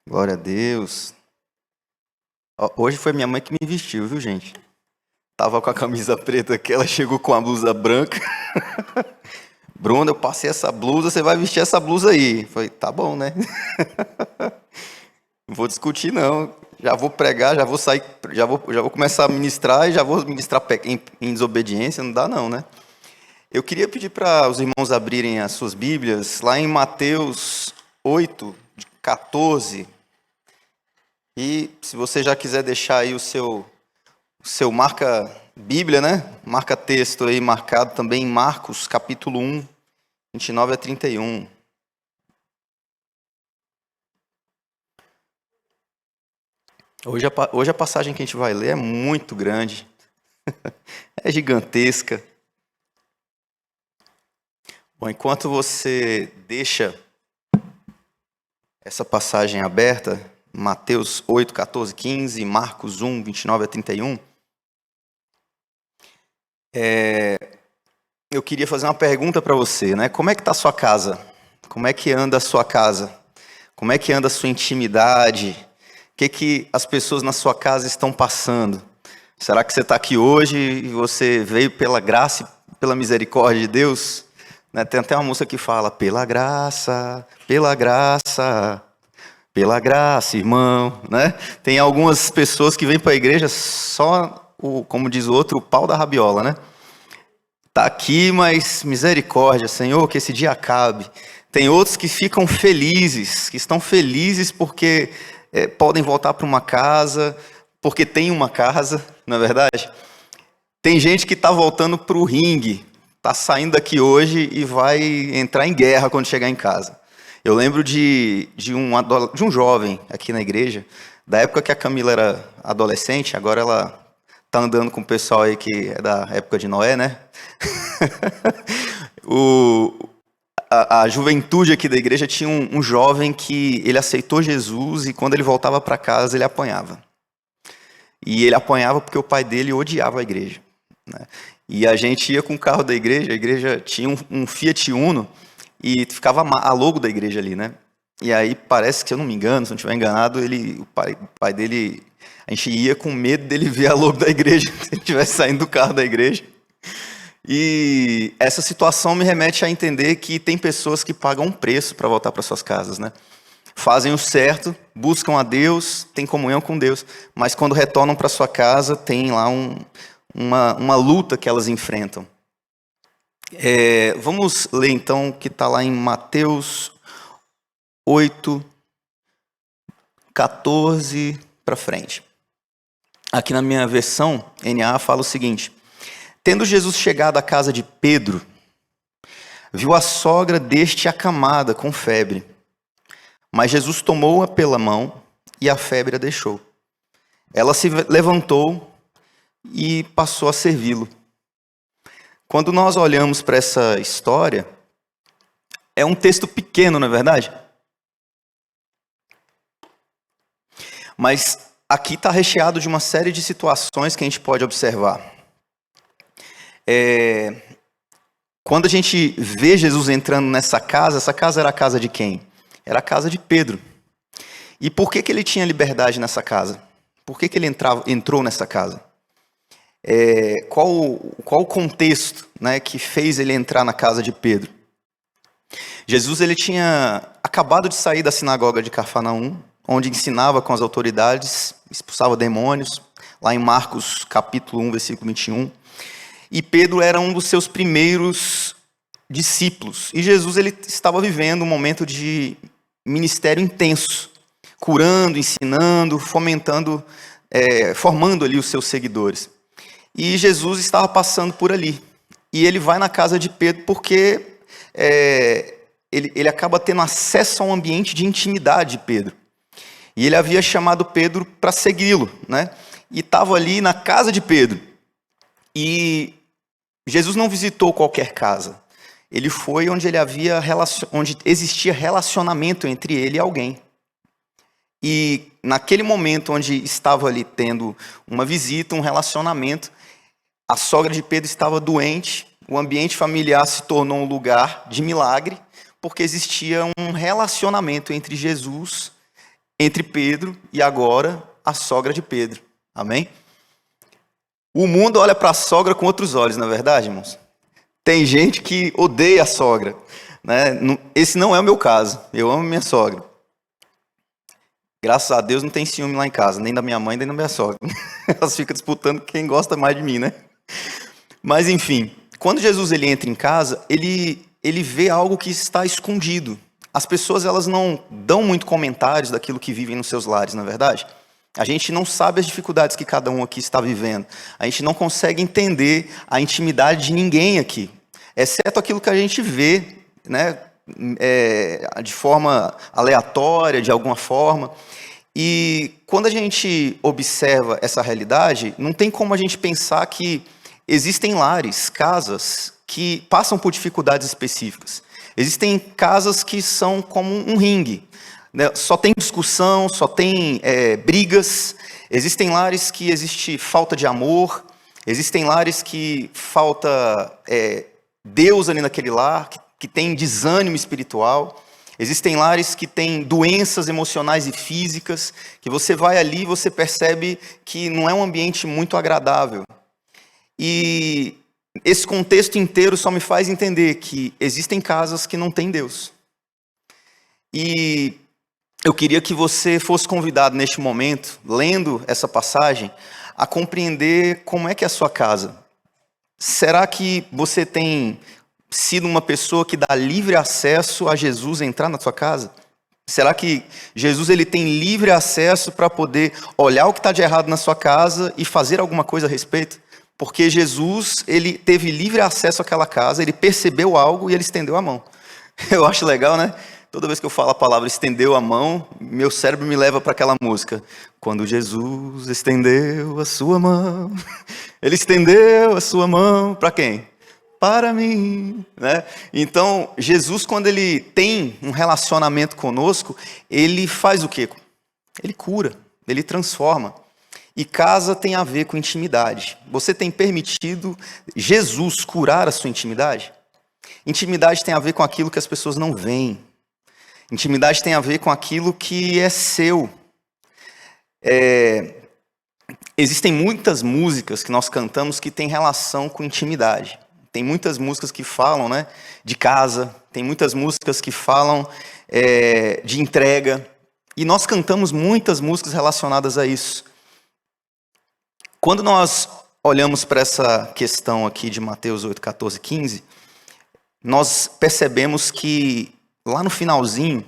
Glória a Deus. Hoje foi minha mãe que me vestiu, viu, gente? Tava com a camisa preta aqui, ela chegou com a blusa branca. Bruna, eu passei essa blusa, você vai vestir essa blusa aí. Falei, tá bom, né? Não vou discutir, não. Já vou pregar, já vou sair, já vou começar a ministrar e já vou ministrar em desobediência, não dá não, né? Eu queria pedir para os irmãos abrirem as suas Bíblias, lá em Mateus 8, 14. E se você já quiser deixar aí o seu marca Bíblia, né? Marca texto aí marcado também em Marcos, capítulo 1, 29 a 31. Hoje a passagem que a gente vai ler é muito grande. É gigantesca. Bom, enquanto você deixa essa passagem aberta, Mateus 8, 14, 15, Marcos 1, 29 a 31, eu queria fazer uma pergunta para você, né? Como é que está a sua casa? Como é que anda a sua casa? Como é que anda a sua intimidade? O que as pessoas na sua casa estão passando? Será que você está aqui hoje e você veio pela graça e pela misericórdia de Deus? Né? Tem até uma música que fala, pela graça, irmão, né? Tem algumas pessoas que vêm para a igreja só, como diz o outro, o pau da rabiola, né? Tá aqui, mas misericórdia, Senhor, que esse dia acabe. Tem outros que ficam felizes, que estão felizes porque podem voltar para uma casa, porque tem uma casa, não é verdade? Tem gente que está voltando para o ringue, está saindo daqui hoje e vai entrar em guerra quando chegar em casa. Eu lembro de um jovem aqui na igreja, da época que a Camila era adolescente, agora ela tá andando com o pessoal aí que é da época de Noé, né? A juventude aqui da igreja tinha um jovem que ele aceitou Jesus e quando ele voltava para casa ele apanhava. E ele apanhava porque o pai dele odiava a igreja, né? E a gente ia com o carro da igreja, a igreja tinha um Fiat Uno e ficava a logo da igreja ali, né? E aí parece que, se eu não me engano, se eu não estiver enganado, o pai dele, a gente ia com medo dele ver a logo da igreja, se ele estivesse saindo do carro da igreja. E essa situação me remete a entender que tem pessoas que pagam um preço para voltar para suas casas, né? Fazem o certo, buscam a Deus, têm comunhão com Deus, mas quando retornam para sua casa, tem lá uma luta que elas enfrentam. Vamos ler então o que está lá em Mateus 8, 14 para frente. Aqui na minha versão, NA fala o seguinte: tendo Jesus chegado à casa de Pedro, viu a sogra deste acamada com febre. Mas Jesus tomou-a pela mão e a febre a deixou. Ela se levantou e passou a servi-lo. Quando nós olhamos para essa história, é um texto pequeno, não é verdade? Mas aqui está recheado de uma série de situações que a gente pode observar. Quando a gente vê Jesus entrando nessa casa, essa casa era a casa de quem? Era a casa de Pedro. E por que ele tinha liberdade nessa casa? Por que ele entrou nessa casa? Qual o contexto, né, que fez ele entrar na casa de Pedro? Jesus ele tinha acabado de sair da sinagoga de Cafarnaum, onde ensinava com as autoridades, expulsava demônios, lá em Marcos capítulo 1, versículo 21. E Pedro era um dos seus primeiros discípulos. E Jesus ele estava vivendo um momento de ministério intenso, curando, ensinando, fomentando, formando ali os seus seguidores. E Jesus estava passando por ali. E ele vai na casa de Pedro porque ele acaba tendo acesso a um ambiente de intimidade de Pedro. E ele havia chamado Pedro para segui-lo, né? E estava ali na casa de Pedro. E Jesus não visitou qualquer casa. Ele foi onde onde existia relacionamento entre ele e alguém. E naquele momento onde estava ali tendo uma visita, um relacionamento, a sogra de Pedro estava doente, o ambiente familiar se tornou um lugar de milagre, porque existia um relacionamento entre Jesus, entre Pedro e agora a sogra de Pedro. Amém? O mundo olha para a sogra com outros olhos, não é verdade, irmãos? Tem gente que odeia a sogra, né? Esse não é o meu caso. Eu amo minha sogra. Graças a Deus não tem ciúme lá em casa, nem da minha mãe, nem da minha sogra. Elas ficam disputando quem gosta mais de mim, né? Mas enfim, quando Jesus ele entra em casa, ele vê algo que está escondido. As pessoas elas não dão muito comentários daquilo que vivem nos seus lares, não é verdade? A gente não sabe as dificuldades que cada um aqui está vivendo. A gente não consegue entender a intimidade de ninguém aqui, exceto aquilo que a gente vê, né, de forma aleatória, de alguma forma. E quando a gente observa essa realidade, não tem como a gente pensar que existem lares, casas, que passam por dificuldades específicas. Existem casas que são como um ringue, né? Só tem discussão, só tem brigas. Existem lares que existe falta de amor. Existem lares que falta Deus ali naquele lar, que tem desânimo espiritual. Existem lares que têm doenças emocionais e físicas, que você vai ali e você percebe que não é um ambiente muito agradável. E esse contexto inteiro só me faz entender que existem casas que não têm Deus. E eu queria que você fosse convidado neste momento, lendo essa passagem, a compreender como é que é a sua casa. Será que você tem sido uma pessoa que dá livre acesso a Jesus entrar na sua casa? Será que Jesus ele tem livre acesso para poder olhar o que está de errado na sua casa e fazer alguma coisa a respeito? Porque Jesus, ele teve livre acesso àquela casa, ele percebeu algo e ele estendeu a mão. Eu acho legal, né? Toda vez que eu falo a palavra estendeu a mão, meu cérebro me leva para aquela música. Quando Jesus estendeu a sua mão, ele estendeu a sua mão para quem? Para mim, né? Então, Jesus, quando ele tem um relacionamento conosco, ele faz o quê? Ele cura, ele transforma. E casa tem a ver com intimidade. Você tem permitido Jesus curar a sua intimidade? Intimidade tem a ver com aquilo que as pessoas não veem. Intimidade tem a ver com aquilo que é seu. Existem muitas músicas que nós cantamos que têm relação com intimidade. Tem muitas músicas que falam, né, de casa, tem muitas músicas que falam de entrega. E nós cantamos muitas músicas relacionadas a isso. Quando nós olhamos para essa questão aqui de Mateus 8, 14, 15, nós percebemos que lá no finalzinho,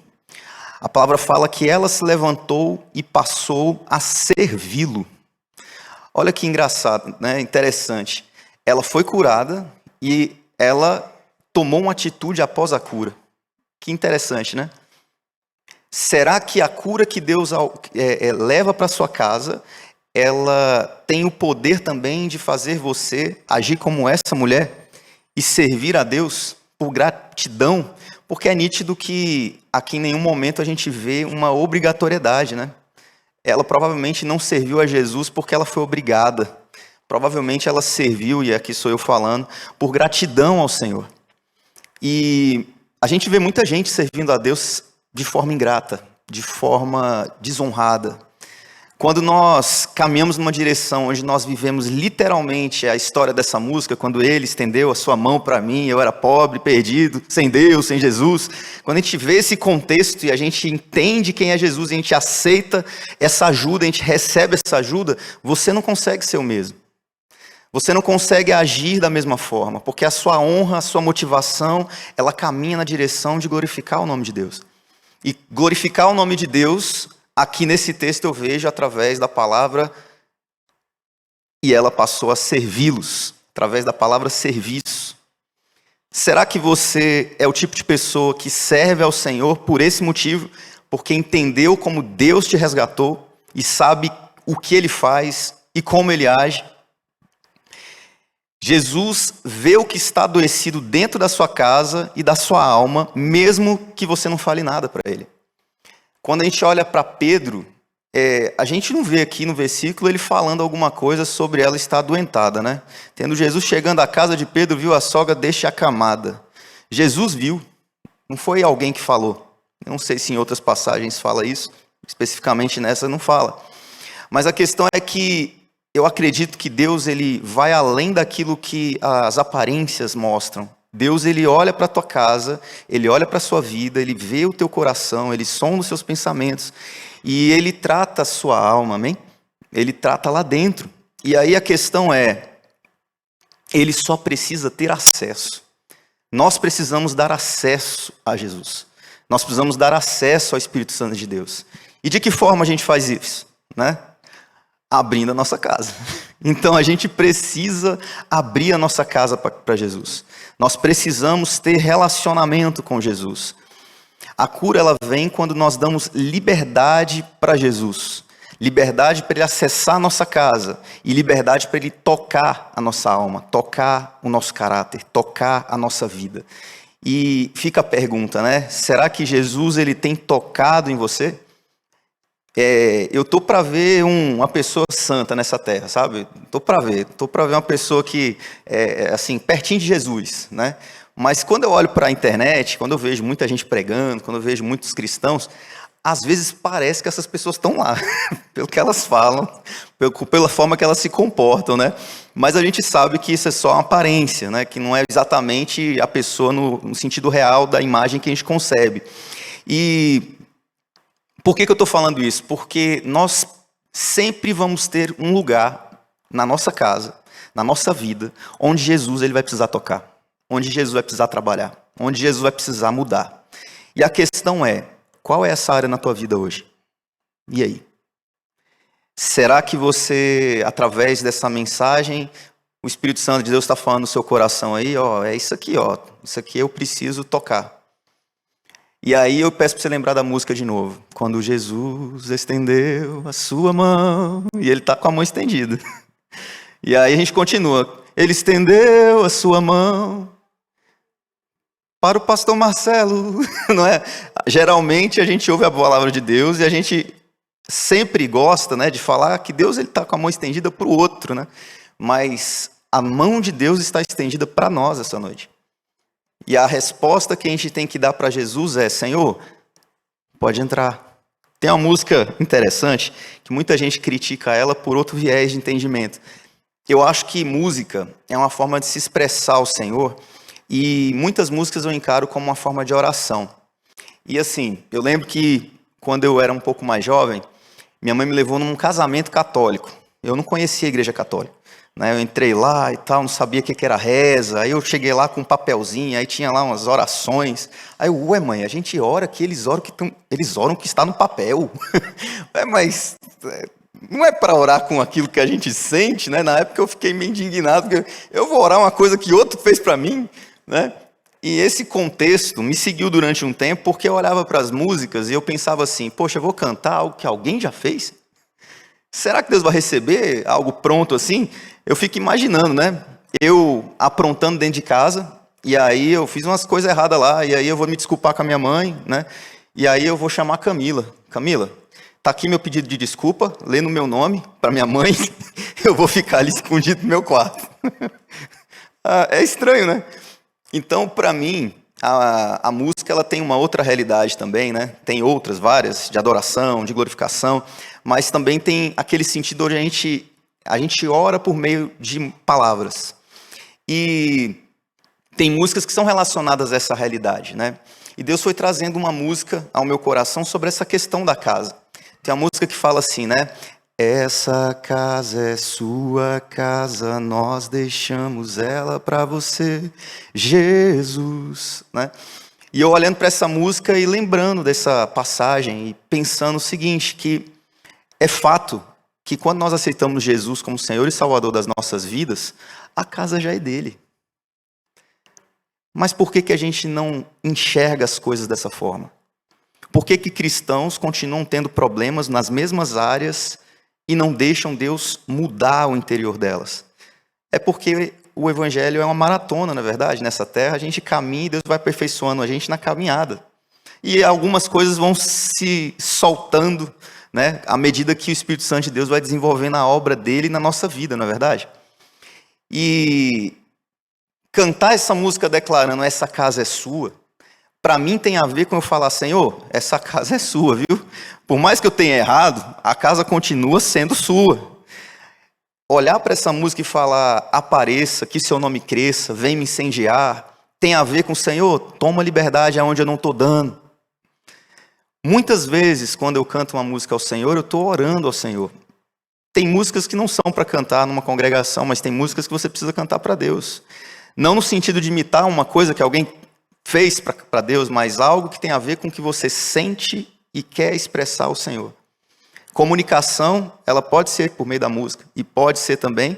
a palavra fala que ela se levantou e passou a servi-lo. Olha que engraçado, né? Interessante. Ela foi curada e ela tomou uma atitude após a cura. Que interessante, né? Será que a cura que Deus leva para sua casa, ela tem o poder também de fazer você agir como essa mulher e servir a Deus por gratidão? Porque é nítido que aqui em nenhum momento a gente vê uma obrigatoriedade, né? Ela provavelmente não serviu a Jesus porque ela foi obrigada. Provavelmente ela serviu, e aqui sou eu falando, por gratidão ao Senhor. E a gente vê muita gente servindo a Deus de forma ingrata, de forma desonrada. Quando nós caminhamos numa direção onde nós vivemos literalmente a história dessa música, quando ele estendeu a sua mão para mim, eu era pobre, perdido, sem Deus, sem Jesus. Quando a gente vê esse contexto e a gente entende quem é Jesus, e a gente aceita essa ajuda, a gente recebe essa ajuda, você não consegue ser o mesmo. Você não consegue agir da mesma forma, porque a sua honra, a sua motivação, ela caminha na direção de glorificar o nome de Deus. E glorificar o nome de Deus, aqui nesse texto eu vejo através da palavra, e ela passou a servi-los, através da palavra serviço. Será que você é o tipo de pessoa que serve ao Senhor por esse motivo, porque entendeu como Deus te resgatou e sabe o que Ele faz e como Ele age? Jesus vê o que está adoecido dentro da sua casa e da sua alma, mesmo que você não fale nada para Ele. Quando a gente olha para Pedro, a gente não vê aqui no versículo ele falando alguma coisa sobre ela estar adoentada, né? Tendo Jesus chegando à casa de Pedro, viu a sogra desacamada. Jesus viu, Não foi alguém que falou. Não sei se em outras passagens fala isso, especificamente nessa não fala. Mas a questão é que eu acredito que Deus ele vai além daquilo que as aparências mostram. Deus ele olha para a tua casa, ele olha para a sua vida, ele vê o teu coração, ele sonda os seus pensamentos e ele trata a sua alma, amém? Ele trata lá dentro. E aí a questão é, ele só precisa ter acesso. Nós precisamos dar acesso a Jesus. Nós precisamos dar acesso ao Espírito Santo de Deus. E de que forma a gente faz isso, né? Abrindo a nossa casa. Então a gente precisa abrir a nossa casa para Jesus. Nós precisamos ter relacionamento com Jesus. A cura ela vem quando nós damos liberdade para Jesus. Liberdade para ele acessar a nossa casa e liberdade para ele tocar a nossa alma, tocar o nosso caráter, tocar a nossa vida. E fica a pergunta, né? Será que Jesus ele tem tocado em você? Eu tô para ver uma pessoa santa nessa terra, sabe? Tô para ver uma pessoa que assim pertinho de Jesus, né? Mas quando eu olho para a internet, quando eu vejo muita gente pregando, quando eu vejo muitos cristãos, às vezes parece que essas pessoas estão lá, pelo que elas falam, pela forma que elas se comportam, né? Mas a gente sabe que isso é só uma aparência, né? Que não é exatamente a pessoa no sentido real da imagem que a gente concebe. E por que eu estou falando isso? Porque nós sempre vamos ter um lugar na nossa casa, na nossa vida, onde Jesus ele vai precisar tocar, onde Jesus vai precisar trabalhar, onde Jesus vai precisar mudar. E a questão é, qual é essa área na tua vida hoje? E aí? Será que você, através dessa mensagem, o Espírito Santo de Deus está falando no seu coração aí, ó, é isso aqui, ó, isso aqui eu preciso tocar. E aí eu peço para você lembrar da música de novo. Quando Jesus estendeu a sua mão, e ele está com a mão estendida. E aí a gente continua. Ele estendeu a sua mão para o pastor Marcelo, não é? Geralmente a gente ouve a palavra de Deus e a gente sempre gosta, né, de falar que Deus ele está com a mão estendida para o outro, né? Mas a mão de Deus está estendida para nós essa noite. E a resposta que a gente tem que dar para Jesus é, Senhor, pode entrar. Tem uma música interessante que muita gente critica ela por outro viés de entendimento. Eu acho que música é uma forma de se expressar ao Senhor e muitas músicas eu encaro como uma forma de oração. E assim, eu lembro que quando eu era um pouco mais jovem, minha mãe me levou num casamento católico. Eu não conhecia a igreja católica. Eu entrei lá e tal, não sabia o que era reza. Aí eu cheguei lá com um papelzinho, aí tinha lá umas orações. Aí eu, ué mãe, a gente ora que eles oram que está no papel. Mas não é para orar com aquilo que a gente sente, né? Na época eu fiquei meio indignado, porque eu vou orar uma coisa que outro fez para mim, né? E esse contexto me seguiu durante um tempo, porque eu olhava para as músicas e eu pensava assim, poxa, eu vou cantar algo que alguém já fez? Será que Deus vai receber algo pronto assim? Eu fico imaginando, né? Eu aprontando dentro de casa, e aí eu fiz umas coisas erradas lá, e aí eu vou me desculpar com a minha mãe, né? E aí eu vou chamar a Camila. Camila, tá aqui meu pedido de desculpa, lê no meu nome, para minha mãe, eu vou ficar ali escondido no meu quarto. É estranho, né? Então, para mim, a música ela tem uma outra realidade também, né? Tem outras, várias, de adoração, de glorificação, mas também tem aquele sentido onde a gente ora por meio de palavras. E tem músicas que são relacionadas a essa realidade, né? E Deus foi trazendo uma música ao meu coração sobre essa questão da casa. Tem uma música que fala assim, né? Essa casa é sua casa, nós deixamos ela para você, Jesus, né? E eu olhando para essa música e lembrando dessa passagem e pensando o seguinte, que é fato que quando nós aceitamos Jesus como Senhor e Salvador das nossas vidas, a casa já é dele. Mas por que a gente não enxerga as coisas dessa forma? Por que cristãos continuam tendo problemas nas mesmas áreas e não deixam Deus mudar o interior delas? É porque o Evangelho é uma maratona, na verdade, nessa terra. A gente caminha e Deus vai aperfeiçoando a gente na caminhada. E algumas coisas vão se soltando, né, à medida que o Espírito Santo de Deus vai desenvolvendo a obra dele na nossa vida, não é verdade? E cantar essa música declarando essa casa é sua, para mim tem a ver com eu falar, Senhor, essa casa é sua, viu? Por mais que eu tenha errado, a casa continua sendo sua. Olhar para essa música e falar, apareça, que seu nome cresça, vem me incendiar, tem a ver com, Senhor, toma liberdade aonde eu não estou dando. Muitas vezes, quando eu canto uma música ao Senhor, eu estou orando ao Senhor. Tem músicas que não são para cantar numa congregação, mas tem músicas que você precisa cantar para Deus. Não no sentido de imitar uma coisa que alguém fez para Deus, mas algo que tem a ver com o que você sente e quer expressar ao Senhor. Comunicação, ela pode ser por meio da música e pode ser também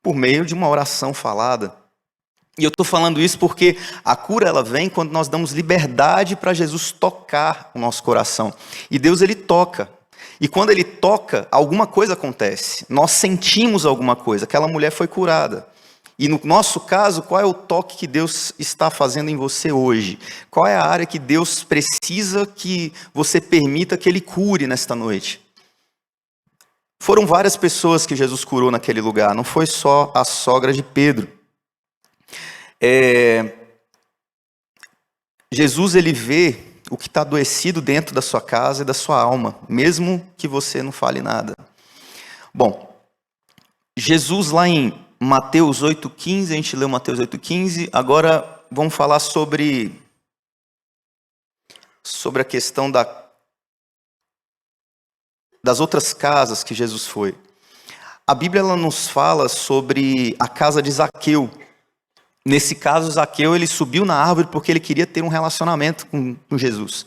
por meio de uma oração falada. E eu estou falando isso porque a cura ela vem quando nós damos liberdade para Jesus tocar o nosso coração. E Deus ele toca. E quando ele toca, alguma coisa acontece. Nós sentimos alguma coisa. Aquela mulher foi curada. E no nosso caso, qual é o toque que Deus está fazendo em você hoje? Qual é a área que Deus precisa que você permita que Ele cure nesta noite? Foram várias pessoas que Jesus curou naquele lugar, não foi só a sogra de Pedro. Jesus ele vê o que está adoecido dentro da sua casa e da sua alma, mesmo que você não fale nada. Bom, Jesus lá em Mateus 8,15, a gente leu Mateus 8,15, agora vamos falar sobre a questão das outras casas que Jesus foi. A Bíblia ela nos fala sobre a casa de Zaqueu. Nesse caso, Zaqueu ele subiu na árvore porque ele queria ter um relacionamento com Jesus.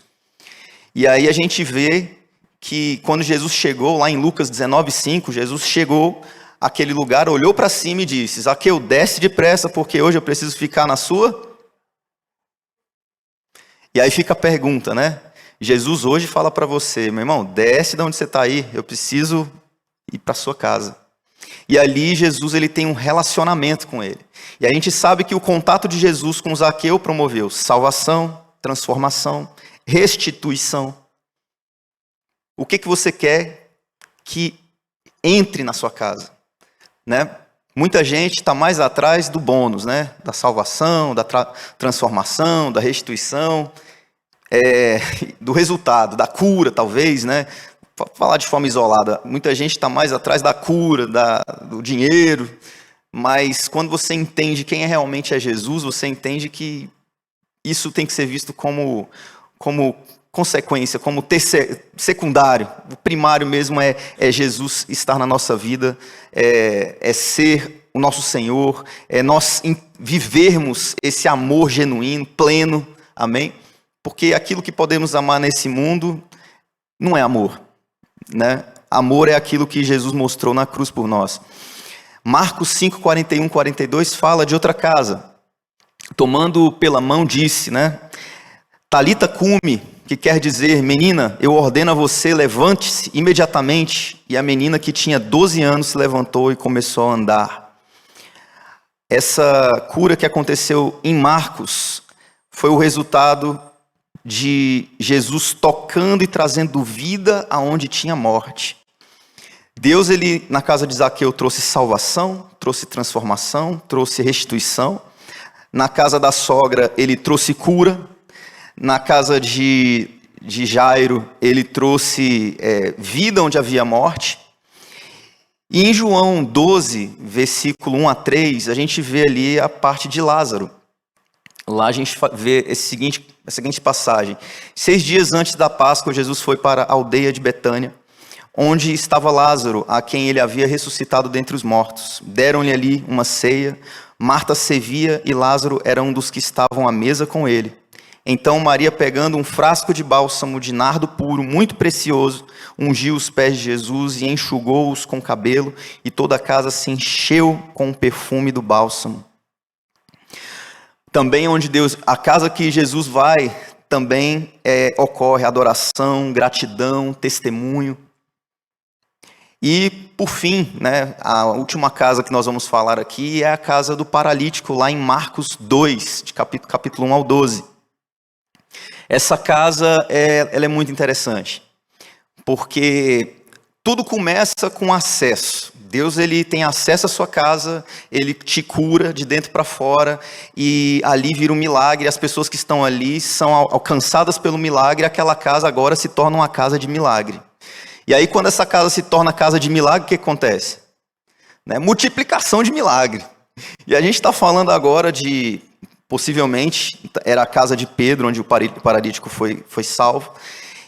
E aí a gente vê que quando Jesus chegou, lá em Lucas 19,5, Jesus chegou àquele lugar, olhou para cima e disse, Zaqueu, desce depressa porque hoje eu preciso ficar na sua. E aí fica a pergunta, né? Jesus hoje fala para você, meu irmão, desce de onde você está aí, eu preciso ir para a sua casa. E ali Jesus ele tem um relacionamento com ele. E a gente sabe que o contato de Jesus com Zaqueu promoveu salvação, transformação, restituição. O que você quer que entre na sua casa? Né? Muita gente está mais atrás do bônus, né? Da salvação, da transformação, da restituição, do resultado, da cura talvez, né? Falar de forma isolada, muita gente está mais atrás da cura, do dinheiro, mas quando você entende quem realmente é Jesus, você entende que isso tem que ser visto como consequência, como secundário. O primário mesmo é Jesus estar na nossa vida, é ser o nosso Senhor, é nós vivermos esse amor genuíno, pleno, amém? Porque aquilo que podemos amar nesse mundo não é amor. Né? Amor é aquilo que Jesus mostrou na cruz por nós. Marcos 5, 41, 42 fala de outra casa. Tomando pela mão disse, né? Talita cumi, que quer dizer, menina, eu ordeno a você, levante-se imediatamente. E a menina que tinha 12 anos se levantou e começou a andar. Essa cura que aconteceu em Marcos foi o resultado de Jesus tocando e trazendo vida aonde tinha morte. Deus, ele, na casa de Zaqueu, trouxe salvação, trouxe transformação, trouxe restituição. Na casa da sogra, ele trouxe cura. Na casa de Jairo, ele trouxe vida onde havia morte. E em João 12, versículo 1 a 3, a gente vê ali a parte de Lázaro. Lá a gente vê a seguinte passagem. 6 dias antes da Páscoa, Jesus foi para a aldeia de Betânia, onde estava Lázaro, a quem ele havia ressuscitado dentre os mortos. Deram-lhe ali uma ceia. Marta servia e Lázaro era um dos que estavam à mesa com ele. Então Maria, pegando um frasco de bálsamo de nardo puro, muito precioso, ungiu os pés de Jesus e enxugou-os com cabelo, e toda a casa se encheu com o perfume do bálsamo. Também a casa que Jesus vai, também ocorre adoração, gratidão, testemunho. E, por fim, né, a última casa que nós vamos falar aqui é a casa do paralítico, lá em Marcos 2, de capítulo 1 ao 12. Essa casa ela é muito interessante, porque tudo começa com acesso. Deus, ele tem acesso à sua casa, ele te cura de dentro para fora, e ali vira um milagre, as pessoas que estão ali são alcançadas pelo milagre, e aquela casa agora se torna uma casa de milagre. E aí, quando essa casa se torna casa de milagre, o que acontece? Né? Multiplicação de milagre. E a gente está falando agora de, possivelmente, era a casa de Pedro, onde o paralítico foi salvo.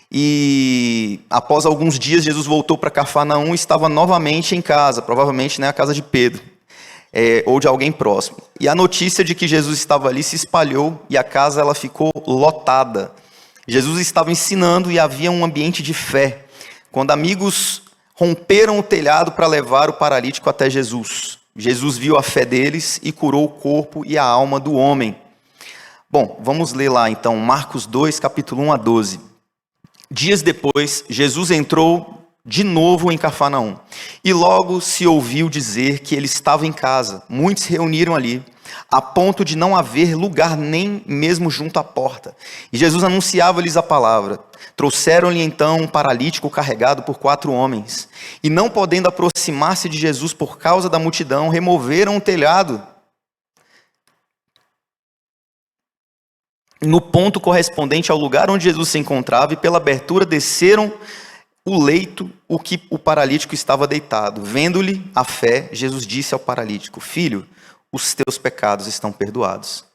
E após alguns dias, Jesus voltou para Cafarnaum e estava novamente em casa, provavelmente a casa de Pedro, ou de alguém próximo. E a notícia de que Jesus estava ali se espalhou e a casa ela ficou lotada. Jesus estava ensinando e havia um ambiente de fé. Quando amigos romperam o telhado para levar o paralítico até Jesus, Jesus viu a fé deles e curou o corpo e a alma do homem. Bom, vamos ler lá então, Marcos 2, capítulo 1 a 12. Dias depois, Jesus entrou de novo em Cafarnaum, e logo se ouviu dizer que ele estava em casa. Muitos se reuniram ali, a ponto de não haver lugar nem mesmo junto à porta. E Jesus anunciava-lhes a palavra. Trouxeram-lhe então um paralítico carregado por 4 homens, e não podendo aproximar-se de Jesus por causa da multidão, removeram o telhado no ponto correspondente ao lugar onde Jesus se encontrava, e pela abertura desceram o leito o que o paralítico estava deitado. Vendo-lhe a fé, Jesus disse ao paralítico: Filho, os teus pecados estão perdoados.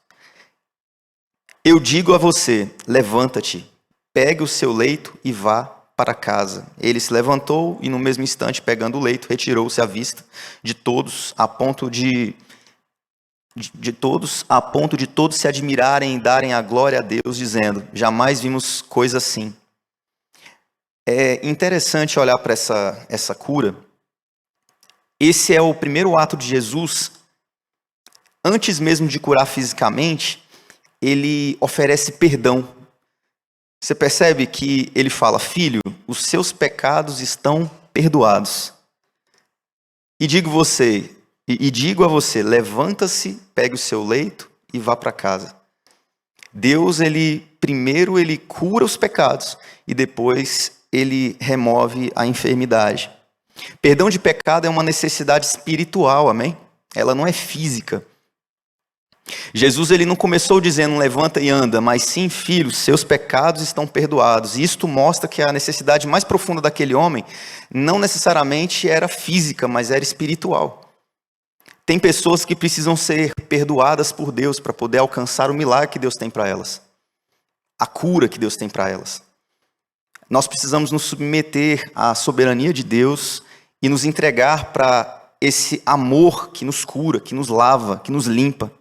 Eu digo a você, levanta-te, pegue o seu leito e vá para casa. Ele se levantou e no mesmo instante, pegando o leito, retirou-se à vista de todos, a ponto de todos se admirarem e darem a glória a Deus, dizendo: jamais vimos coisa assim. É interessante olhar para essa cura. Esse é o primeiro ato de Jesus. Antes mesmo de curar fisicamente, ele oferece perdão. Você percebe que ele fala: filho, os seus pecados estão perdoados. E digo a você, levanta-se, pegue o seu leito e vá para casa. Deus, primeiro ele cura os pecados e depois ele remove a enfermidade. Perdão de pecado é uma necessidade espiritual, amém? Ela não é física. Jesus ele não começou dizendo levanta e anda, mas sim, filho, seus pecados estão perdoados. E isto mostra que a necessidade mais profunda daquele homem não necessariamente era física, mas era espiritual. Tem pessoas que precisam ser perdoadas por Deus para poder alcançar o milagre que Deus tem para elas. A cura que Deus tem para elas. Nós precisamos nos submeter à soberania de Deus e nos entregar para esse amor que nos cura, que nos lava, que nos limpa.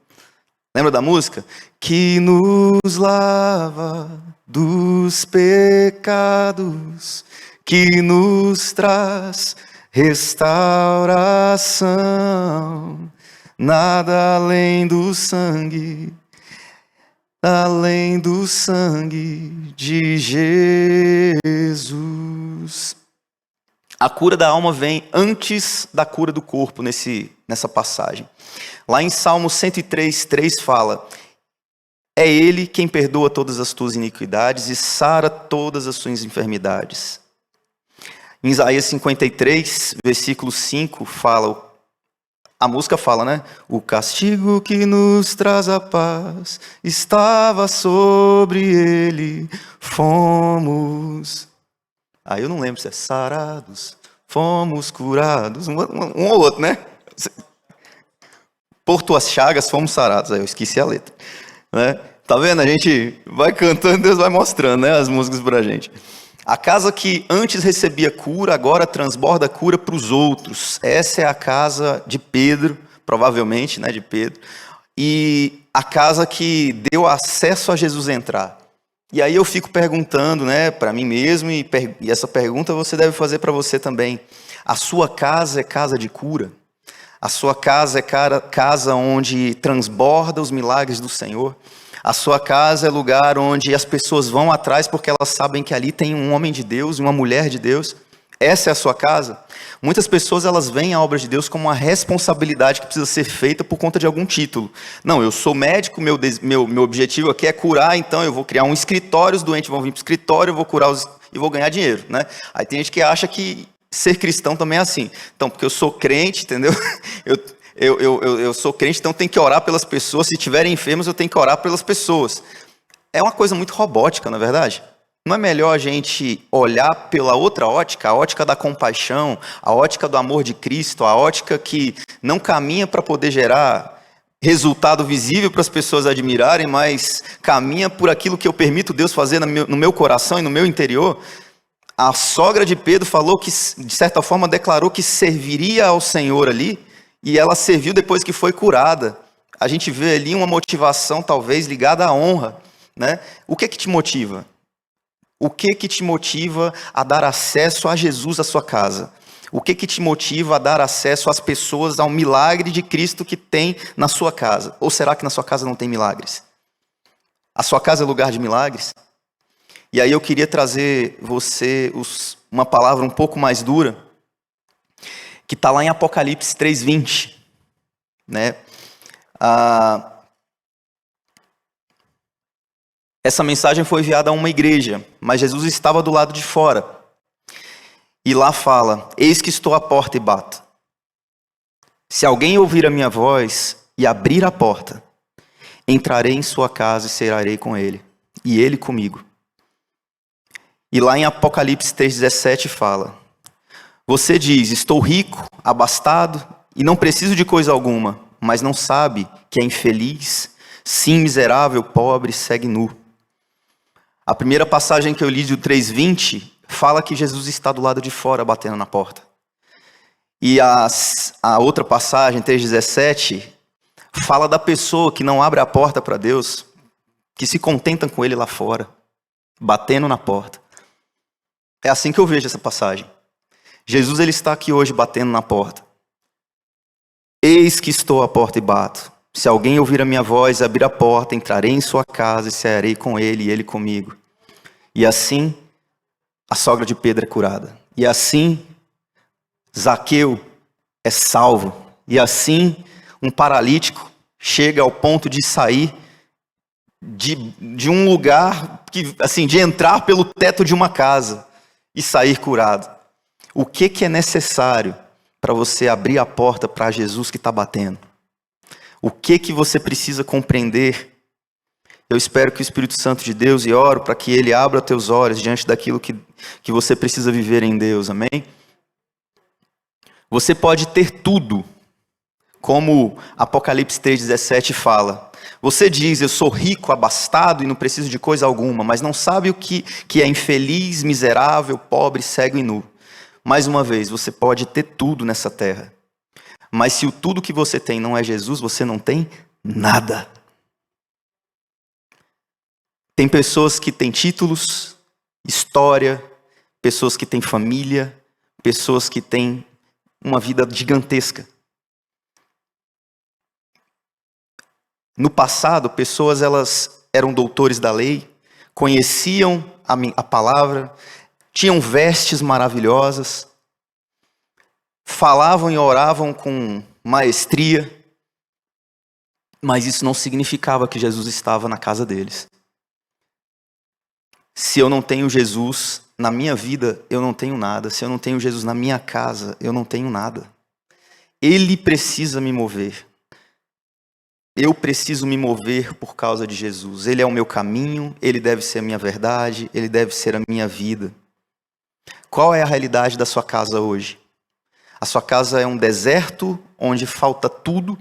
Lembra da música? Que nos lava dos pecados, que nos traz restauração, nada além do sangue de Jesus. A cura da alma vem antes da cura do corpo nessa passagem. Lá em Salmo 103:3 fala: é Ele quem perdoa todas as tuas iniquidades e sara todas as tuas enfermidades. Em Isaías 53, versículo 5, a música fala, né? O castigo que nos traz a paz estava sobre ele, fomos... Aí eu não lembro se é sarados, fomos curados, um ou outro, né? Por tuas chagas fomos sarados, aí eu esqueci a letra. Né? Tá vendo? A gente vai cantando, Deus vai mostrando, né, as músicas pra gente. A casa que antes recebia cura, agora transborda cura para os outros. Essa é a casa de Pedro, provavelmente, né, de Pedro. E a casa que deu acesso a Jesus entrar. E aí eu fico perguntando, né, para mim mesmo, e essa pergunta você deve fazer para você também. A sua casa é casa de cura? A sua casa é casa onde transborda os milagres do Senhor? A sua casa é lugar onde as pessoas vão atrás porque elas sabem que ali tem um homem de Deus, uma mulher de Deus? Essa é a sua casa? Muitas pessoas elas veem a obra de Deus como uma responsabilidade que precisa ser feita por conta de algum título. Não, eu sou médico, meu objetivo aqui é curar, então eu vou criar um escritório, os doentes vão vir para o escritório, eu vou curar e vou ganhar dinheiro, né? Aí tem gente que acha que ser cristão também é assim. Então, porque eu sou crente, entendeu? Eu sou crente, então tenho que orar pelas pessoas. Se estiverem enfermos, eu tenho que orar pelas pessoas. É uma coisa muito robótica, não é verdade? Não é melhor a gente olhar pela outra ótica, a ótica da compaixão, a ótica do amor de Cristo, a ótica que não caminha para poder gerar resultado visível para as pessoas admirarem, mas caminha por aquilo que eu permito Deus fazer no meu coração e no meu interior? A sogra de Pedro falou que, de certa forma, declarou que serviria ao Senhor ali, e ela serviu depois que foi curada. A gente vê ali uma motivação, talvez, ligada à honra, né? O que te motiva? O que te motiva a dar acesso a Jesus à sua casa? O que te motiva a dar acesso às pessoas ao milagre de Cristo que tem na sua casa? Ou será que na sua casa não tem milagres? A sua casa é lugar de milagres? E aí eu queria trazer uma palavra um pouco mais dura, que está lá em Apocalipse 3:20, né? Essa mensagem foi enviada a uma igreja, mas Jesus estava do lado de fora. E lá fala: eis que estou à porta e bato. Se alguém ouvir a minha voz e abrir a porta, entrarei em sua casa e cearei com ele, e ele comigo. E lá em Apocalipse 3:17 fala: você diz, estou rico, abastado e não preciso de coisa alguma, mas não sabe que é infeliz, sim, miserável, pobre, segue nu. A primeira passagem que eu li do 3:20 fala que Jesus está do lado de fora batendo na porta. E a outra passagem, 3:17, fala da pessoa que não abre a porta para Deus, que se contenta com ele lá fora, batendo na porta. É assim que eu vejo essa passagem. Jesus, ele está aqui hoje batendo na porta. Eis que estou à porta e bato. Se alguém ouvir a minha voz e abrir a porta, entrarei em sua casa e cearei com ele e ele comigo. E assim, a sogra de Pedro é curada. E assim, Zaqueu é salvo. E assim, um paralítico chega ao ponto de sair de um lugar, de entrar pelo teto de uma casa e sair curado. O que é necessário para você abrir a porta para Jesus que está batendo? O que você precisa compreender? Eu espero que o Espírito Santo de Deus, e oro para que Ele abra teus olhos diante daquilo que você precisa viver em Deus, amém? Você pode ter tudo, como Apocalipse 3:17 fala. Você diz, eu sou rico, abastado e não preciso de coisa alguma, mas não sabe o que é infeliz, miserável, pobre, cego e nu. Mais uma vez, você pode ter tudo nessa terra, mas se o tudo que você tem não é Jesus, você não tem nada. Tem pessoas que têm títulos, história, pessoas que têm família, pessoas que têm uma vida gigantesca. No passado, pessoas elas eram doutores da lei, conheciam a palavra, tinham vestes maravilhosas, falavam e oravam com maestria, mas isso não significava que Jesus estava na casa deles. Se eu não tenho Jesus na minha vida, eu não tenho nada. Se eu não tenho Jesus na minha casa, eu não tenho nada. Ele precisa me mover. Eu preciso me mover por causa de Jesus. Ele é o meu caminho, Ele deve ser a minha verdade, Ele deve ser a minha vida. Qual é a realidade da sua casa hoje? A sua casa é um deserto onde falta tudo,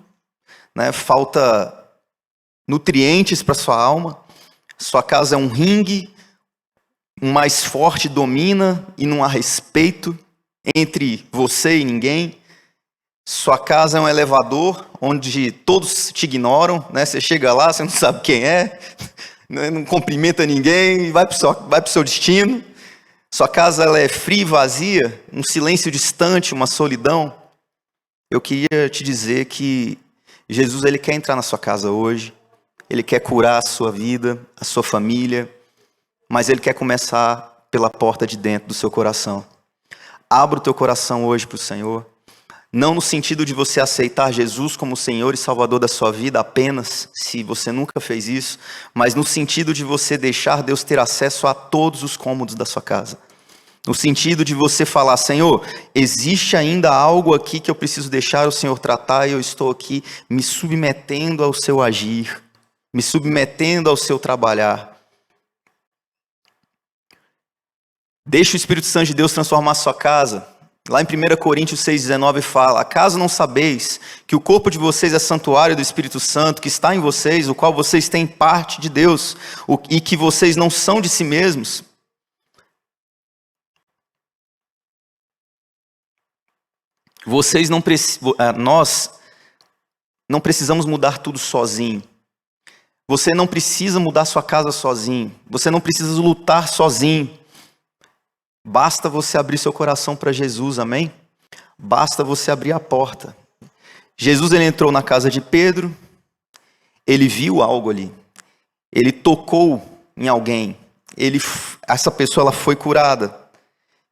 né? Falta nutrientes para sua alma. Sua casa é um ringue, um mais forte domina e não há respeito entre você e ninguém. Sua casa é um elevador onde todos te ignoram, né? Você chega lá, você não sabe quem é, não cumprimenta ninguém e vai para o seu destino. Sua casa ela é fria e vazia, um silêncio distante, uma solidão. Eu queria te dizer que Jesus ele quer entrar na sua casa hoje, Ele quer curar a sua vida, a sua família, mas Ele quer começar pela porta de dentro do seu coração. Abra o teu coração hoje para o Senhor. Não no sentido de você aceitar Jesus como Senhor e Salvador da sua vida apenas, se você nunca fez isso, mas no sentido de você deixar Deus ter acesso a todos os cômodos da sua casa. No sentido de você falar, Senhor, existe ainda algo aqui que eu preciso deixar o Senhor tratar e eu estou aqui me submetendo ao seu agir, me submetendo ao seu trabalhar. Deixa o Espírito Santo de Deus transformar a sua casa. Lá em 1 Coríntios 6,19 fala: acaso não sabeis que o corpo de vocês é santuário do Espírito Santo, que está em vocês, o qual vocês têm parte de Deus, e que vocês não são de si mesmos? Nós não precisamos mudar tudo sozinho. Você não precisa mudar sua casa sozinho. Você não precisa lutar sozinho. Basta você abrir seu coração para Jesus, amém? Basta você abrir a porta. Jesus, ele entrou na casa de Pedro, ele viu algo ali, ele tocou em alguém, essa pessoa ela foi curada,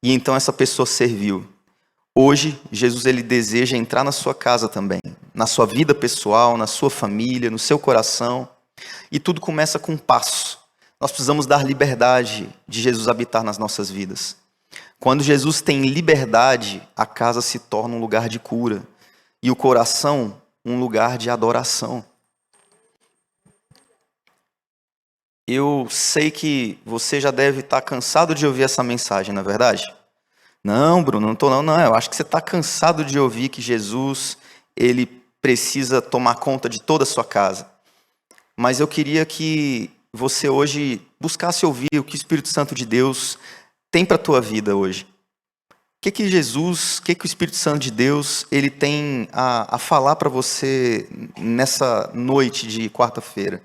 e então essa pessoa serviu. Hoje, Jesus, ele deseja entrar na sua casa também, na sua vida pessoal, na sua família, no seu coração, e tudo começa com um passo. Nós precisamos dar liberdade de Jesus habitar nas nossas vidas. Quando Jesus tem liberdade, a casa se torna um lugar de cura e o coração um lugar de adoração. Eu sei que você já deve estar cansado de ouvir essa mensagem, não é verdade? Não, Bruno, não estou não. Eu acho que você está cansado de ouvir que Jesus, ele precisa tomar conta de toda a sua casa. Mas eu queria que você hoje buscasse ouvir o que o Espírito Santo de Deus tem para a tua vida hoje. O que o Espírito Santo de Deus ele tem a falar para você nessa noite de quarta-feira?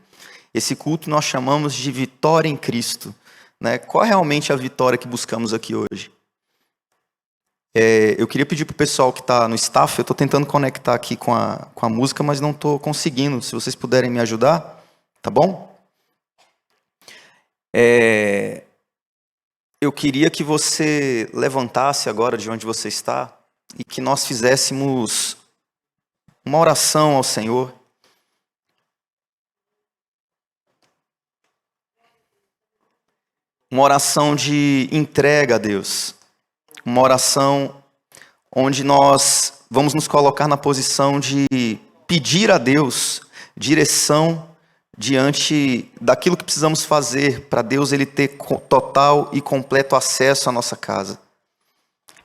Esse culto nós chamamos de vitória em Cristo, né? Qual é realmente a vitória que buscamos aqui hoje? Eu queria pedir para o pessoal que está no staff, eu estou tentando conectar aqui com a música, mas não estou conseguindo. Se vocês puderem me ajudar, tá bom? Eu queria que você levantasse agora de onde você está e que nós fizéssemos uma oração ao Senhor. Uma oração de entrega a Deus. Uma oração onde nós vamos nos colocar na posição de pedir a Deus direção diante daquilo que precisamos fazer para Deus ele ter total e completo acesso à nossa casa.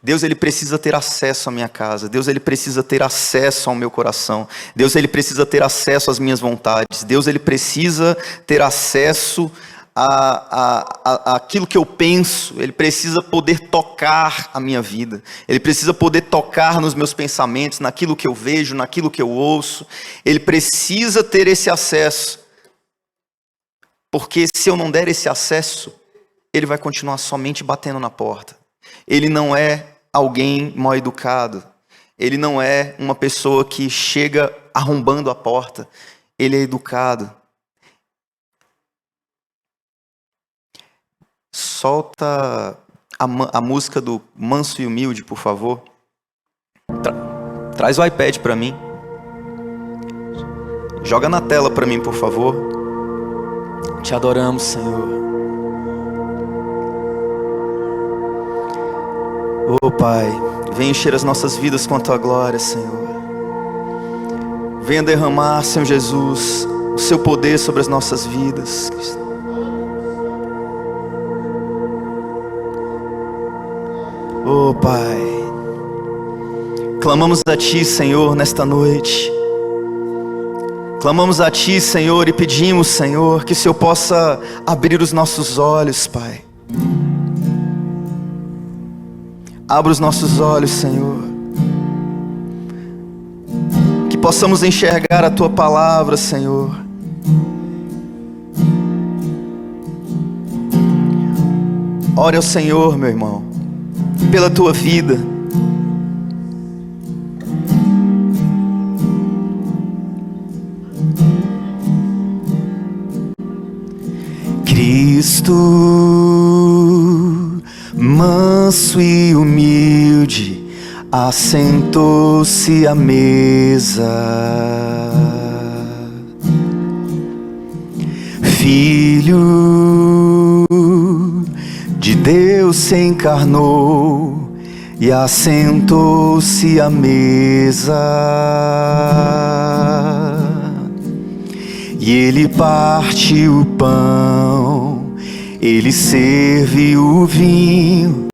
Deus ele precisa ter acesso à minha casa. Deus ele precisa ter acesso ao meu coração. Deus ele precisa ter acesso às minhas vontades. Deus ele precisa ter acesso aquilo que eu penso. Ele precisa poder tocar a minha vida. Ele precisa poder tocar nos meus pensamentos, naquilo que eu vejo, naquilo que eu ouço. Ele precisa ter esse acesso. Porque se eu não der esse acesso, ele vai continuar somente batendo na porta. Ele não é alguém mal educado. Ele não é uma pessoa que chega arrombando a porta. Ele é educado. Solta a música do Manso e Humilde, por favor. Traz o iPad para mim. Joga na tela para mim, por favor. Te adoramos, Senhor. Oh, Pai, venha encher as nossas vidas com a Tua glória, Senhor. Venha derramar, Senhor Jesus, o Seu poder sobre as nossas vidas. Oh, Pai, clamamos a Ti, Senhor, nesta noite. Clamamos a Ti, Senhor, e pedimos, Senhor, que o Senhor possa abrir os nossos olhos, Pai. Abra os nossos olhos, Senhor. Que possamos enxergar a Tua palavra, Senhor. Ore ao Senhor, meu irmão, pela tua vida. Cristo, manso e humilde, assentou-se à mesa. Filho de Deus se encarnou e assentou-se à mesa. E ele parte o pão, ele serviu o vinho,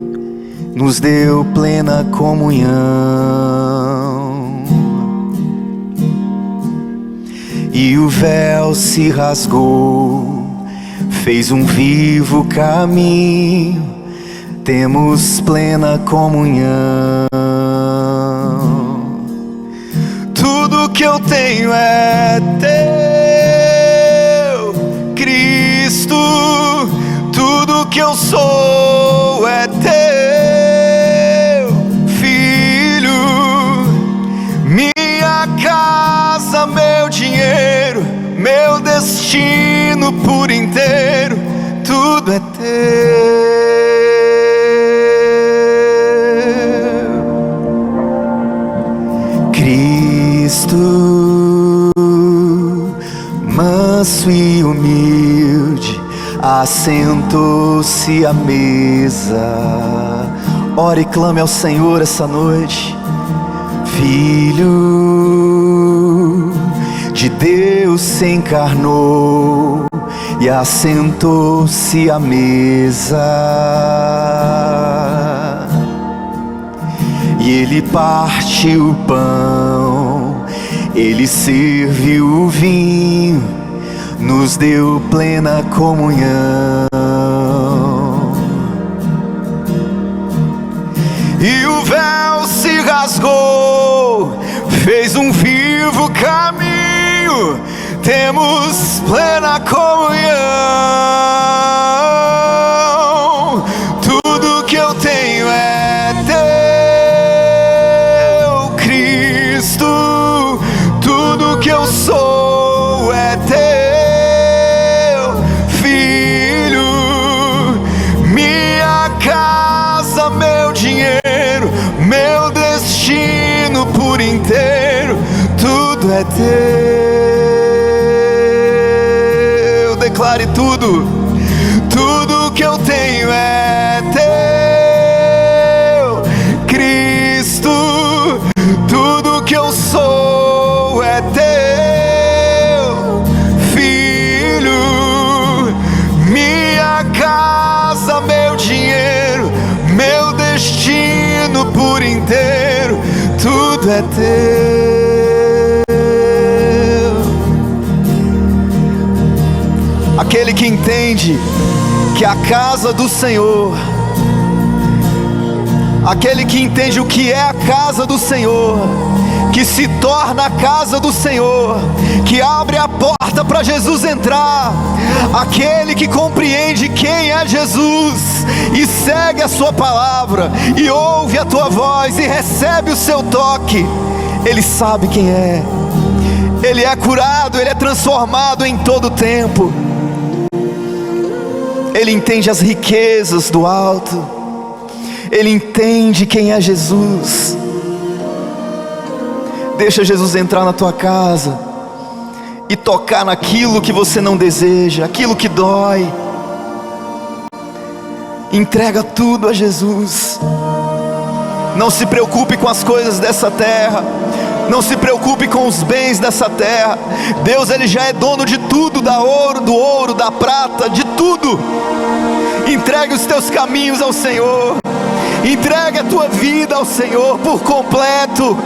nos deu plena comunhão. E o véu se rasgou, fez um vivo caminho, temos plena comunhão. Tudo que eu tenho é teu, Cristo. Tudo que eu sou é teu, Filho. Minha casa, meu dinheiro, meu destino por inteiro, tudo é teu. Cristo, manso e humilde, assentou-se à mesa. Ore e clame ao Senhor essa noite. Filho de Deus se encarnou e assentou-se à mesa. E ele partiu o pão, ele serviu o vinho, nos deu plena comunhão. E o véu se rasgou, fez um vivo caminho, temos plena comunhão. Tudo que eu tenho é teu, Cristo. Tudo que eu sou é teu, Filho. Minha casa, meu dinheiro, meu destino por inteiro, tudo é teu. Declare tudo. Tudo que eu tenho é teu, Cristo. Tudo que eu sou é teu, Filho. Minha casa, meu dinheiro, meu destino por inteiro, tudo é teu. Aquele que entende que a casa do Senhor, aquele que entende o que é a casa do Senhor, que se torna a casa do Senhor, que abre a porta para Jesus entrar, aquele que compreende quem é Jesus e segue a sua palavra e ouve a tua voz e recebe o seu toque, ele sabe quem é, ele é curado, ele é transformado em todo tempo. Ele entende as riquezas do alto, ele entende quem é Jesus. Deixa Jesus entrar na tua casa e tocar naquilo que você não deseja, aquilo que dói. Entrega tudo a Jesus. Não se preocupe com as coisas dessa terra, não se preocupe com os bens dessa terra. Deus, ele já é dono de tudo, do ouro, da prata, de tudo. Entregue os teus caminhos ao Senhor, entregue a tua vida ao Senhor por completo.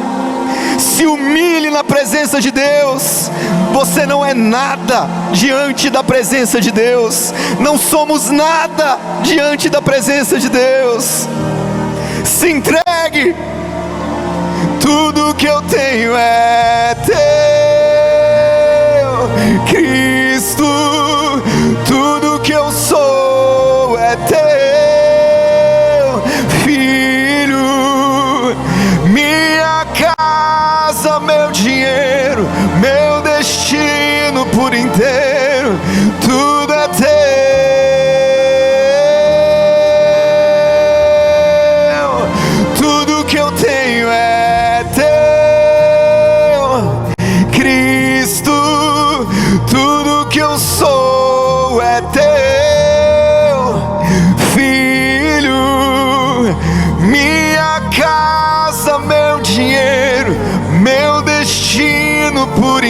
Se humilhe na presença de Deus. Você não é nada diante da presença de Deus. Não somos nada diante da presença de Deus. Se entregue. Tudo que eu tenho é teu, Cristo. Tudo que eu sou é teu, Filho. Minha casa, meu dinheiro, meu destino por inteiro, tudo é teu. Tudo que eu tenho é teu,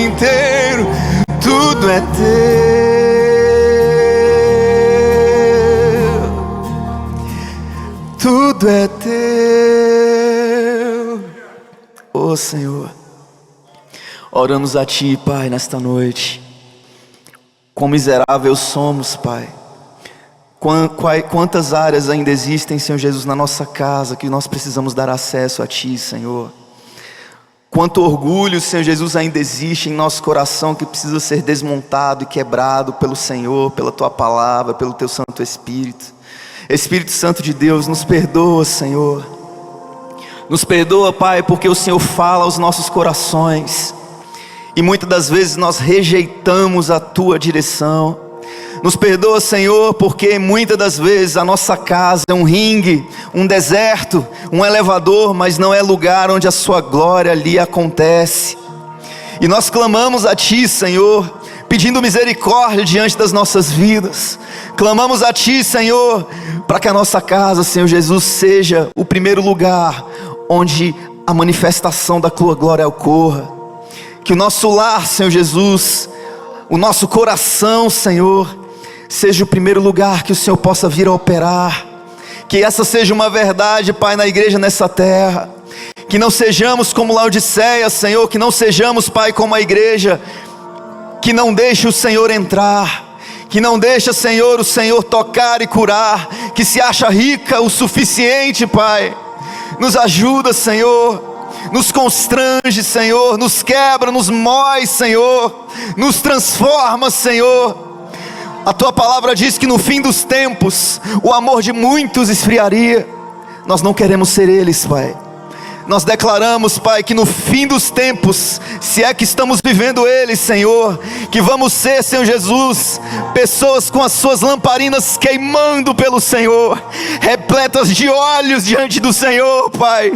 inteiro, tudo é teu, tudo é teu, ó Senhor. Oramos a Ti, Pai, nesta noite. Quão miseráveis somos, Pai. Quantas áreas ainda existem, Senhor Jesus, na nossa casa, que nós precisamos dar acesso a Ti, Senhor. Quanto orgulho, Senhor Jesus, ainda existe em nosso coração, que precisa ser desmontado e quebrado pelo Senhor, pela Tua palavra, pelo Teu Santo Espírito. Espírito Santo de Deus, nos perdoa, Senhor. Nos perdoa, Pai, porque o Senhor fala aos nossos corações, e muitas das vezes nós rejeitamos a Tua direção. Nos perdoa, Senhor, porque muitas das vezes a nossa casa é um ringue, um deserto, um elevador, mas não é lugar onde a Sua glória ali acontece. E nós clamamos a Ti, Senhor, pedindo misericórdia diante das nossas vidas. Clamamos a Ti, Senhor, para que a nossa casa, Senhor Jesus, seja o primeiro lugar onde a manifestação da Tua glória ocorra. Que o nosso lar, Senhor Jesus, o nosso coração, Senhor, seja o primeiro lugar que o Senhor possa vir a operar. Que essa seja uma verdade, Pai, na igreja nessa terra. Que não sejamos como Laodiceia, Senhor. Que não sejamos, Pai, como a igreja que não deixa o Senhor entrar, que não deixa, Senhor, o Senhor tocar e curar, que se acha rica o suficiente, Pai. Nos ajuda, Senhor. Nos constrange, Senhor, nos quebra, nos mói, Senhor, nos transforma, Senhor. A Tua palavra diz que no fim dos tempos o amor de muitos esfriaria. Nós não queremos ser eles, Pai. Nós declaramos, Pai, que no fim dos tempos, se é que estamos vivendo eles, Senhor, que vamos ser, Senhor Jesus, pessoas com as suas lamparinas queimando pelo Senhor, repletas de olhos diante do Senhor, Pai.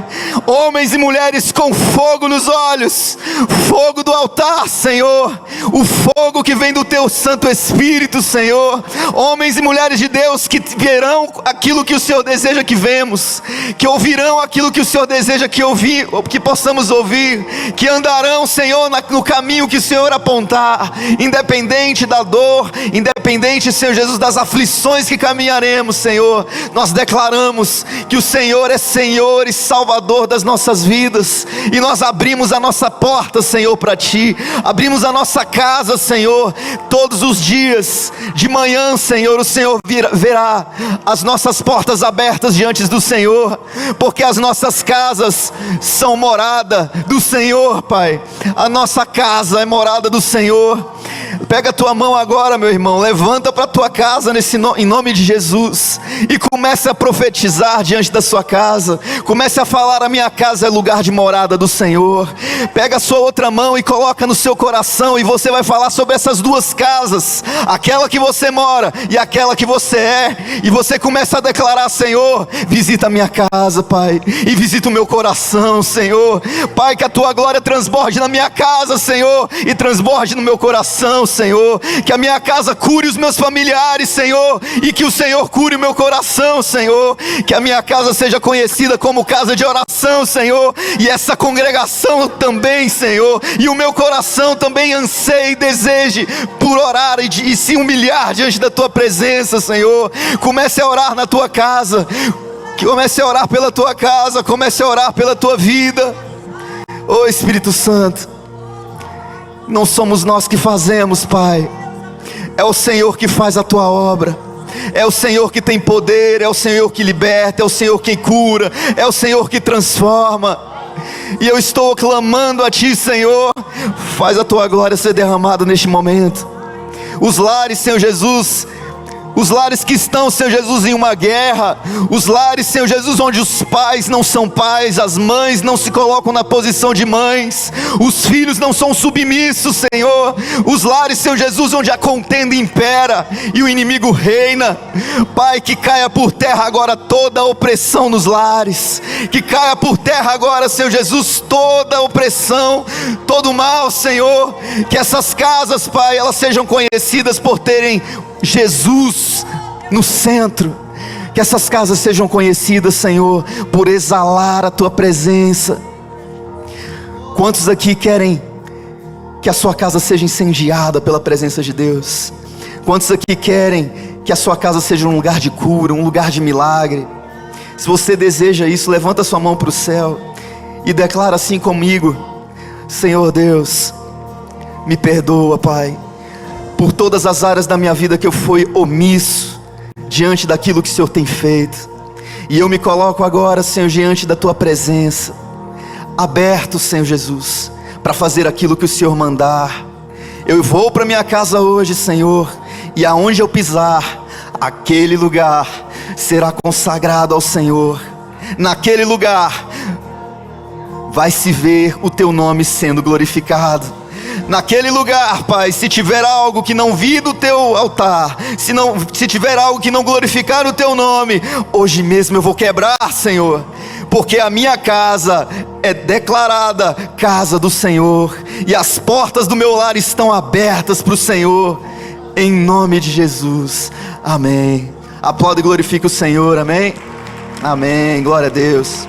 Homens e mulheres com fogo nos olhos, fogo do altar, Senhor, o fogo que vem do Teu Santo Espírito, Senhor. Homens e mulheres de Deus que verão aquilo que o Senhor deseja que vemos, que ouvirão aquilo que o Senhor deseja que possamos ouvir, que andarão, Senhor, no caminho que o Senhor apontar, independente da dor, independente, Senhor Jesus, das aflições que caminharemos, Senhor. Nós declaramos que o Senhor é Senhor e Salvador das nossas vidas, e nós abrimos a nossa porta, Senhor, para Ti. Abrimos a nossa casa, Senhor, todos os dias, de manhã, Senhor, o Senhor verá as nossas portas abertas diante do Senhor, porque as nossas casas são morada do Senhor, Pai. A nossa casa é morada do Senhor. Pega a tua mão agora, meu irmão, levanta para a tua casa em nome de Jesus, e comece a profetizar diante da sua casa. Comece a falar: a minha casa é lugar de morada do Senhor. Pega a sua outra mão e coloca no seu coração, e você vai falar sobre essas duas casas, aquela que você mora e aquela que você é. E você começa a declarar: Senhor, visita a minha casa, Pai, e visita o meu coração, Senhor. Pai, que a tua glória transborde na minha casa, Senhor, e transborde no meu coração, Senhor. Que a minha casa cure os meus familiares, Senhor, e que o Senhor cure o meu coração, Senhor. Que a minha casa seja conhecida como casa de oração, Senhor, e essa congregação também, Senhor, e o meu coração também anseie e deseje por orar e se humilhar diante da tua presença, Senhor. Comece a orar na tua casa, comece a orar pela tua casa, comece a orar pela tua vida. Ô Espírito Santo, não somos nós que fazemos, Pai, é o Senhor que faz a tua obra. É o Senhor que tem poder, é o Senhor que liberta, é o Senhor que cura, é o Senhor que transforma. E eu estou clamando a Ti, Senhor, faz a Tua glória ser derramada neste momento. Os lares, Senhor Jesus, os lares que estão, Senhor Jesus, em uma guerra, os lares, Senhor Jesus, onde os pais não são pais, as mães não se colocam na posição de mães, os filhos não são submissos, Senhor. Os lares, Senhor Jesus, onde a contenda impera e o inimigo reina. Pai, que caia por terra agora toda a opressão nos lares, que caia por terra agora, Senhor Jesus, toda a opressão, todo o mal, Senhor. Que essas casas, Pai, elas sejam conhecidas por terem Jesus no centro. Que essas casas sejam conhecidas, Senhor, por exalar a Tua presença. Quantos aqui querem que a sua casa seja incendiada pela presença de Deus? Quantos aqui querem que a sua casa seja um lugar de cura, um lugar de milagre? Se você deseja isso, levanta sua mão para o céu e declara assim comigo: Senhor Deus, me perdoa, Pai, por todas as áreas da minha vida que eu fui omisso diante daquilo que o Senhor tem feito. E eu me coloco agora, Senhor, diante da Tua presença, aberto, Senhor Jesus, para fazer aquilo que o Senhor mandar. Eu vou para minha casa hoje, Senhor, e aonde eu pisar, aquele lugar será consagrado ao Senhor. Naquele lugar vai se ver o Teu nome sendo glorificado. Naquele lugar, Pai, se tiver algo que não vi do Teu altar, se tiver algo que não glorificar o Teu nome, hoje mesmo eu vou quebrar, Senhor, porque a minha casa é declarada casa do Senhor, e as portas do meu lar estão abertas para o Senhor, em nome de Jesus, amém. Aplauda e glorifique o Senhor, amém? Amém, glória a Deus.